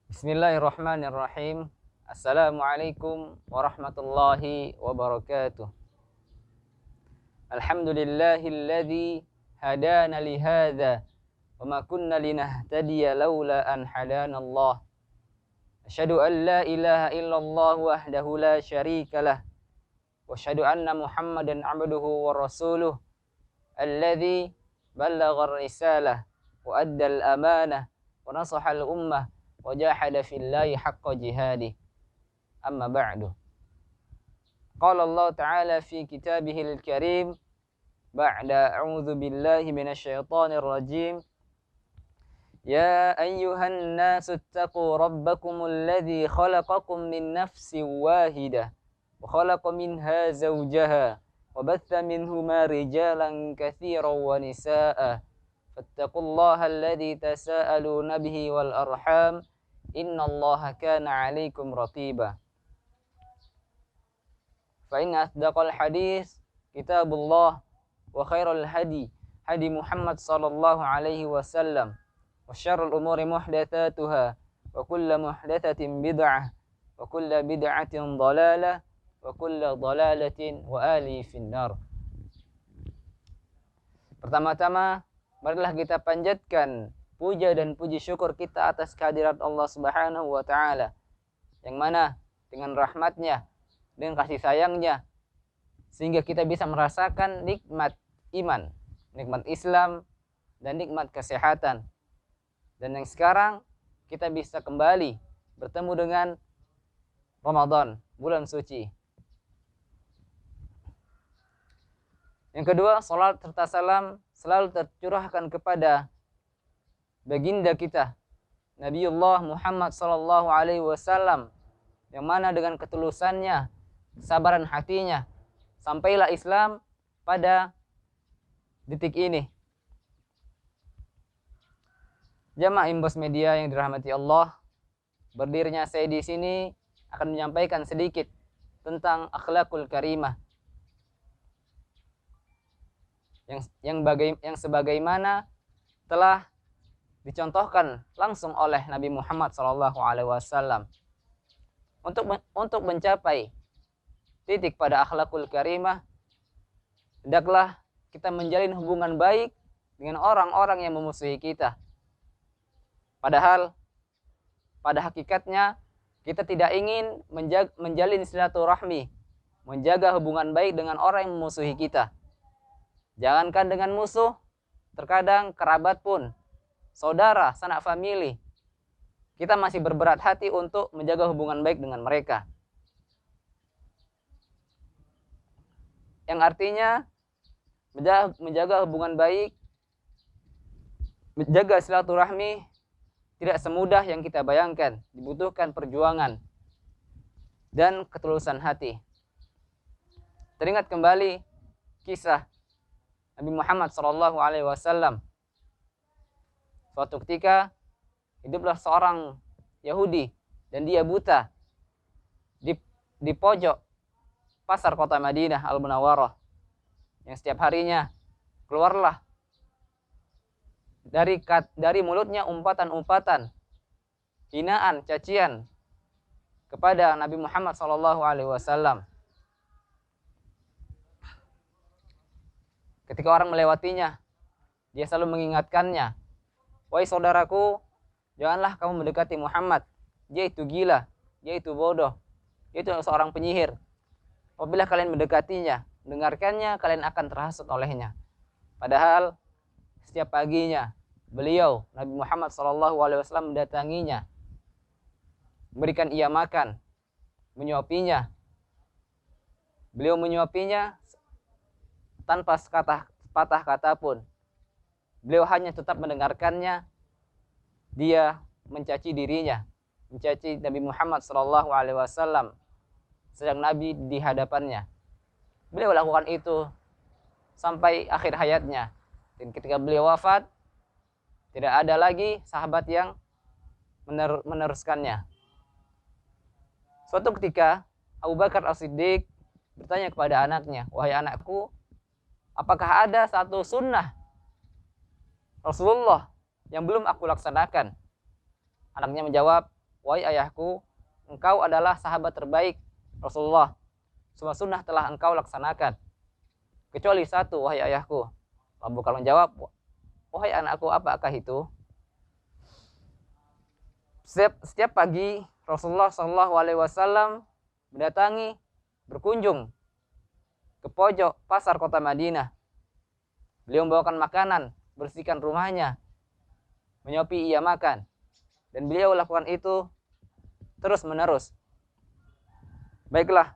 Bismillahirrahmanirrahim. Assalamualaikum warahmatullahi wabarakatuh. Alhamdulillahilladzi hadana li hadza wa ma kunna linahtadiya laula an hadanallah. Asyhadu an la ilaha illallah wahdahu la syarikalah wa asyhadu anna Muhammadan abduhu wa rasuluh alladzi ballagha ar-risalah wa adda al-amanah wa nasaha al-ummah wajahada fillahi haqqa jihadi. Amma ba'du. Qala Allah Ta'ala fi kitabihil karim ba'da a'udzu billahi minasyaitonir rajim. Ya ayyuhan nasu ittaqu rabbakumul ladzi khalaqakum min nafsin wahidah wa khalaqa minha zawjaha wa batha minhuma rijalan katsiran wa nisaa'a fattaqullaha alladzi tasaaluna bihi wal arham innallaha kana 'alaikum raqiba. Fa inna asdaqal hadis kitabullah wa khairal hadi hadi Muhammad sallallahu alaihi wasallam wa syarrul umuri muhdatsatuha wa kullu muhdatsatin bid'ah wa kullu bid'atin dhalalah wa kullu dhalalatin wa ali finnar. Pertama-tama marilah kita panjatkan puja dan puji syukur kita atas kehadirat Allah Subhanahu wa Ta'ala, yang mana dengan rahmatnya, dengan kasih sayangnya, sehingga kita bisa merasakan nikmat iman, nikmat Islam, dan nikmat kesehatan. Dan yang sekarang kita bisa kembali bertemu dengan Ramadan, bulan suci. Yang kedua, salat serta salam selalu tercurahkan kepada baginda kita Nabiullah Muhammad sallallahu alaihi wasallam, yang mana dengan ketulusannya, kesabaran hatinya, sampailah Islam pada detik ini. Jamaah Imbos Media yang dirahmati Allah, berdirinya saya di sini akan menyampaikan sedikit tentang akhlakul karimah yang sebagaimana telah dicontohkan langsung oleh Nabi Muhammad SAW. Untuk mencapai titik pada akhlakul karimah, hendaklah kita menjalin hubungan baik dengan orang-orang yang memusuhi kita. Padahal pada hakikatnya kita tidak ingin menjalin silaturahmi, menjaga hubungan baik dengan orang yang memusuhi kita. Jangankan dengan musuh, terkadang kerabat pun, saudara, sanak famili, kita masih berberat hati untuk menjaga hubungan baik dengan mereka. Yang artinya menjaga hubungan baik, menjaga silaturahmi tidak semudah yang kita bayangkan. Dibutuhkan perjuangan dan ketulusan hati. Teringat kembali kisah Nabi Muhammad SAW. Suatu ketika hiduplah seorang Yahudi dan dia buta di pojok pasar kota Madinah Al-Munawwarah, yang setiap harinya keluarlah dari mulutnya umpatan-umpatan, hinaan, cacian kepada Nabi Muhammad SAW. Ketika orang melewatinya, dia selalu mengingatkannya, "Wahai saudaraku, janganlah kamu mendekati Muhammad. Dia itu gila, dia itu bodoh, dia itu seorang penyihir. Apabila kalian mendekatinya, mendengarkannya, kalian akan terhasut olehnya." Padahal setiap paginya beliau Nabi Muhammad SAW mendatanginya, memberikan ia makan, menyuapinya. Beliau menyuapinya tanpa sepatah kata pun. Beliau hanya tetap mendengarkannya. Dia mencaci dirinya, mencaci Nabi Muhammad SAW sedang Nabi di hadapannya. Beliau lakukan itu sampai akhir hayatnya. Dan ketika beliau wafat, tidak ada lagi sahabat yang meneruskannya. Suatu ketika Abu Bakar As-Siddiq bertanya kepada anaknya, "Wahai anakku, apakah ada satu sunnah Rasulullah yang belum aku laksanakan?" Anaknya menjawab, "Wahai ayahku, engkau adalah sahabat terbaik Rasulullah. Semua sunnah telah engkau laksanakan, kecuali satu, wahai ayahku." Abu Bakar menjawab, "Wahai anakku, apakah itu?" Setiap pagi Rasulullah SAW mendatangi, berkunjung ke pojok pasar kota Madinah. Beliau membawakan makanan, bersihkan rumahnya, menyuapi ia makan. Dan beliau lakukan itu terus menerus. Baiklah,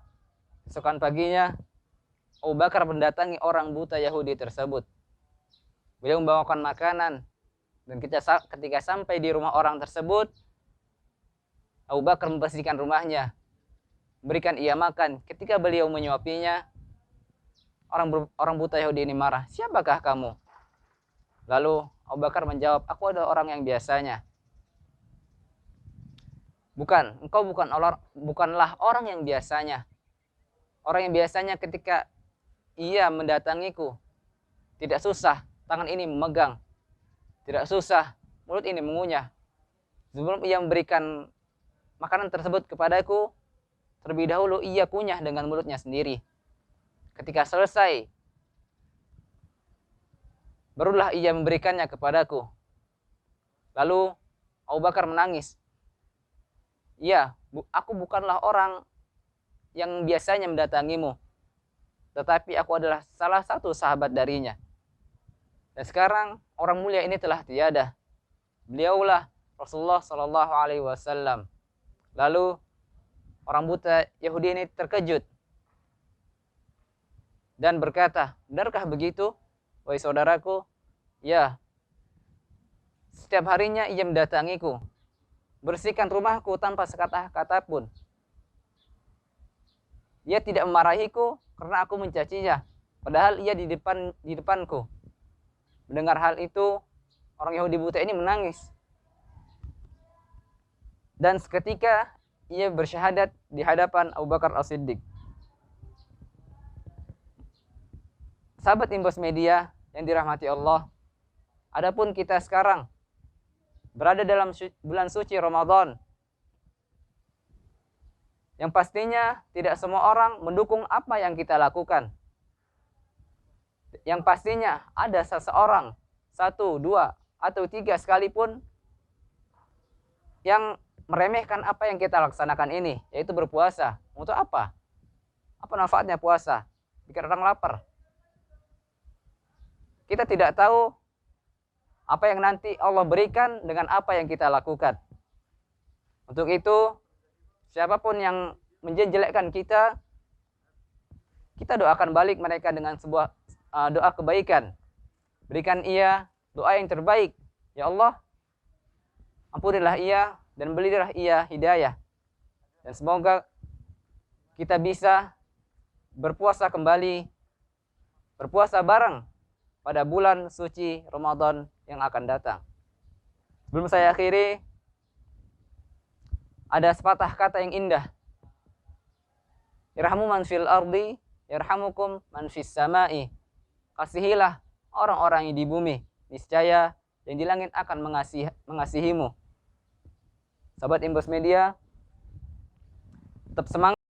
esokan paginya Abu Bakar mendatangi orang buta Yahudi tersebut. Beliau membawakan makanan, dan ketika sampai di rumah orang tersebut, Abu Bakar membersihkan rumahnya, berikan ia makan. Ketika beliau menyuapinya, orang buta Yahudi ini marah, "Siapakah kamu?" Lalu Abu Bakar menjawab, "Aku adalah orang yang biasanya." "Bukan, engkau bukanlah orang yang biasanya. Orang yang biasanya ketika ia mendatangiku, tidak susah tangan ini memegang, tidak susah mulut ini mengunyah. Sebelum ia memberikan makanan tersebut kepadaku, terlebih dahulu ia kunyah dengan mulutnya sendiri. Ketika selesai, barulah ia memberikannya kepadaku." Lalu Abu Bakar menangis. "Iya, aku bukanlah orang yang biasanya mendatangimu, tetapi aku adalah salah satu sahabat darinya. Dan sekarang orang mulia ini telah tiada. Beliaulah Rasulullah SAW." Lalu orang buta Yahudi ini terkejut dan berkata, "Benarkah begitu, wahai saudaraku?" "Ya, setiap harinya ia mendatangiku, bersihkan rumahku tanpa sekata-kata pun. Ia tidak memarahiku karena aku mencacinya, padahal ia di depanku." Mendengar hal itu, orang Yahudi buta ini menangis. Dan seketika ia bersyahadat di hadapan Abu Bakar As-Siddiq. Sahabat Imbos Media yang dirahmati Allah, adapun kita sekarang berada dalam bulan suci Ramadan, yang pastinya tidak semua orang mendukung apa yang kita lakukan. Yang pastinya ada seseorang, 1, 2, atau 3 sekalipun yang meremehkan apa yang kita laksanakan ini, yaitu berpuasa. Untuk apa? Apa manfaatnya puasa? Bikin orang lapar. Kita tidak tahu apa yang nanti Allah berikan dengan apa yang kita lakukan. Untuk itu, siapapun yang menjelekkan kita doakan balik mereka dengan sebuah doa kebaikan. Berikan ia doa yang terbaik. Ya Allah, ampunilah ia dan berilah ia hidayah. Dan semoga kita bisa berpuasa kembali, berpuasa bareng pada bulan suci Ramadan yang akan datang. Sebelum saya akhiri, ada sepatah kata yang indah. Irhamu man fil ardi, yarhamukum man fis samai. Kasihilah orang-orang yang di bumi, niscaya yang di langit akan mengasihimu. Sahabat Imbos Media, tetap semangat.